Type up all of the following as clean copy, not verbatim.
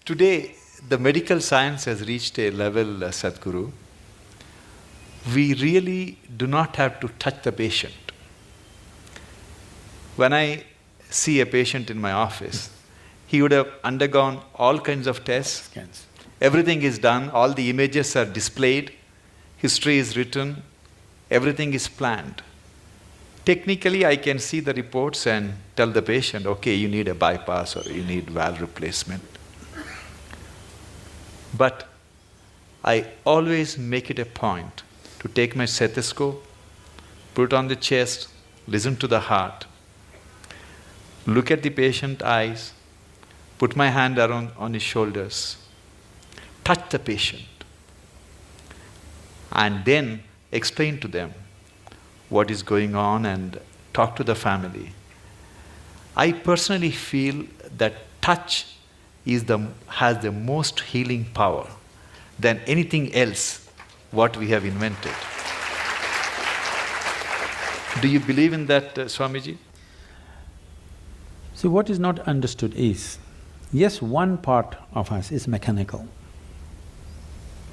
Today, the medical science has reached a level, Sadhguru, we really do not have to touch the patient. When I see a patient in my office, he would have undergone all kinds of tests. Scans. Everything is done, all the images are displayed, history is written, everything is planned. Technically, I can see the reports and tell the patient, okay, you need a bypass or you need valve replacement. But I always make it a point to take my stethoscope, put it on the chest, listen to the heart, look at the patient's eyes, put my hand around on his shoulders, touch the patient, and then explain to them what is going on and talk to the family. I personally feel that touch has the most healing power than anything else what we have invented. Do you believe in that, Swamiji? See, what is not understood is, yes, one part of us is mechanical,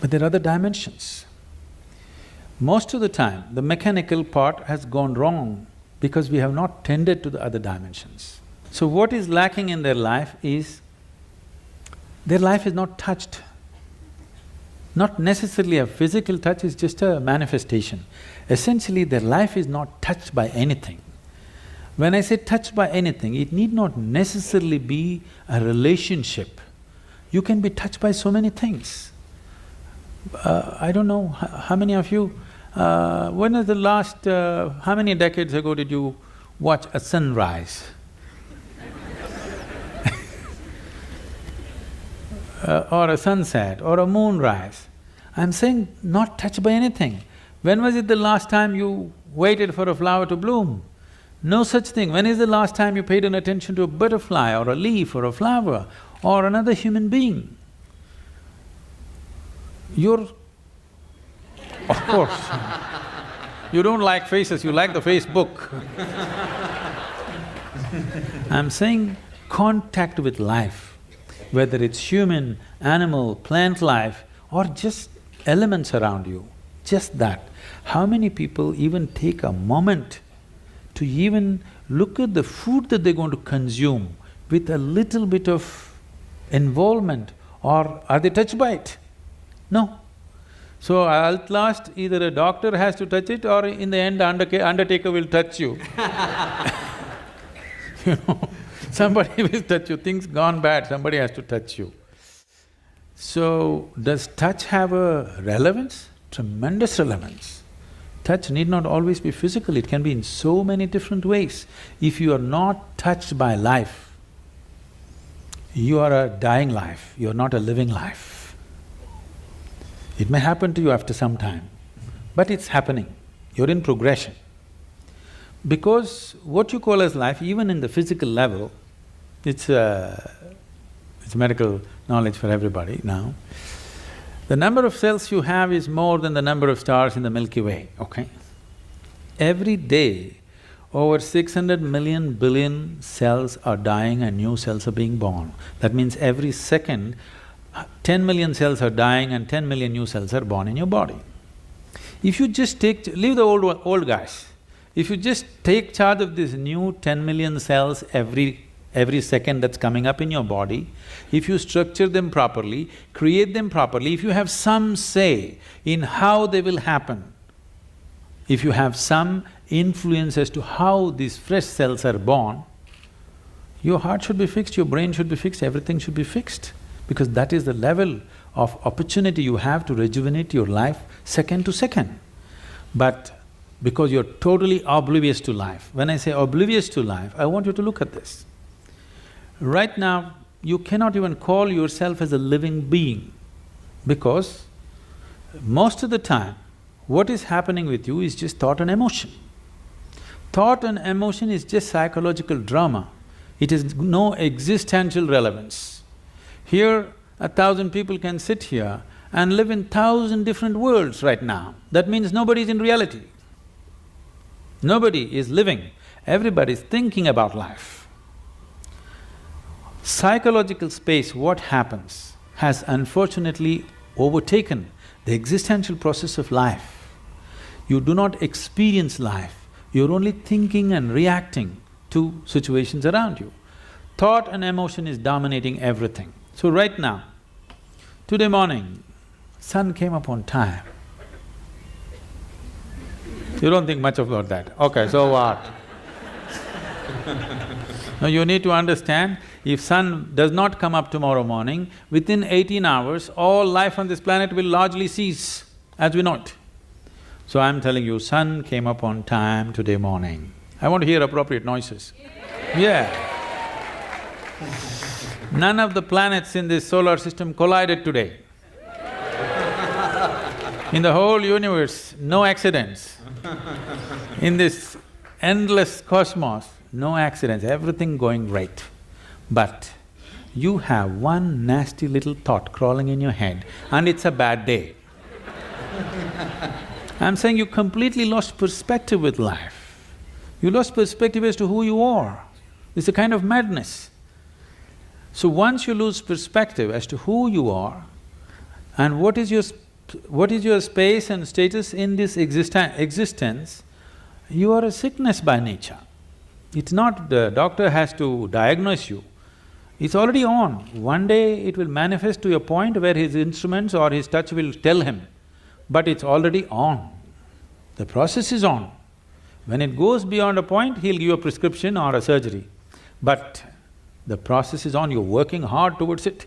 but there are other dimensions. Most of the time, the mechanical part has gone wrong because we have not tended to the other dimensions. So what is lacking in their life is, their life is not touched. Not necessarily a physical touch, is just a manifestation. Essentially, their life is not touched by anything. When I say touched by anything, it need not necessarily be a relationship. You can be touched by so many things. I don't know how many of you… when was the last… how many decades ago did you watch a sunrise? Or a sunset, or a moonrise. I'm saying not touched by anything. When was it the last time you waited for a flower to bloom? No such thing. When is the last time you paid an attention to a butterfly or a leaf or a flower or another human being? You're… of course, you don't like faces, you like the Facebook. I'm saying contact with life, whether it's human, animal, plant life, or just elements around you, just that. How many people even take a moment to even look at the food that they're going to consume with a little bit of involvement, or are they touched by it? No. So at last, either a doctor has to touch it, or in the end, undertaker will touch you. You know, somebody will touch you, things gone bad, somebody has to touch you. So, does touch have a relevance? Tremendous relevance. Touch need not always be physical, it can be in so many different ways. If you are not touched by life, you are a dying life, you are not a living life. It may happen to you after some time, but it's happening, you're in progression. Because what you call as life, even in the physical level, it's medical knowledge for everybody now. The number of cells you have is more than the number of stars in the Milky Way, okay? Every day, over 600 million billion cells are dying and new cells are being born. That means every second, 10 million cells are dying and 10 million new cells are born in your body. If you just leave the old guys, if you just take charge of these new 10 million cells every second that's coming up in your body, if you structure them properly, create them properly, if you have some say in how they will happen, if you have some influence as to how these fresh cells are born, your heart should be fixed, your brain should be fixed, everything should be fixed, because that is the level of opportunity you have to rejuvenate your life second to second. But because you're totally oblivious to life, when I say oblivious to life, I want you to look at this. Right now, you cannot even call yourself as a living being, because most of the time, what is happening with you is just thought and emotion. Thought and emotion is just psychological drama. It has no existential relevance. Here, 1,000 people can sit here and live in 1,000 different worlds right now. That means nobody is in reality. Nobody is living, everybody is thinking about life. Psychological space, what happens, has unfortunately overtaken the existential process of life. You do not experience life, you're only thinking and reacting to situations around you. Thought and emotion is dominating everything. So right now, today morning, sun came up on time. You don't think much about that. Okay, so what? Now you need to understand, if sun does not come up tomorrow morning, within 18 hours, all life on this planet will largely cease as we know it. So I'm telling you, sun came up on time today morning. I want to hear appropriate noises. Yeah. None of the planets in this solar system collided today. In the whole universe, no accidents. In this endless cosmos, no accidents, everything going right. But you have one nasty little thought crawling in your head and it's a bad day. I'm saying you completely lost perspective with life. You lost perspective as to who you are. It's a kind of madness. So once you lose perspective as to who you are and what is your space and status in this existence, you are a sickness by nature. It's not the doctor has to diagnose you, it's already on. One day it will manifest to a point where his instruments or his touch will tell him, but it's already on. The process is on. When it goes beyond a point, he'll give you a prescription or a surgery. But the process is on, you're working hard towards it.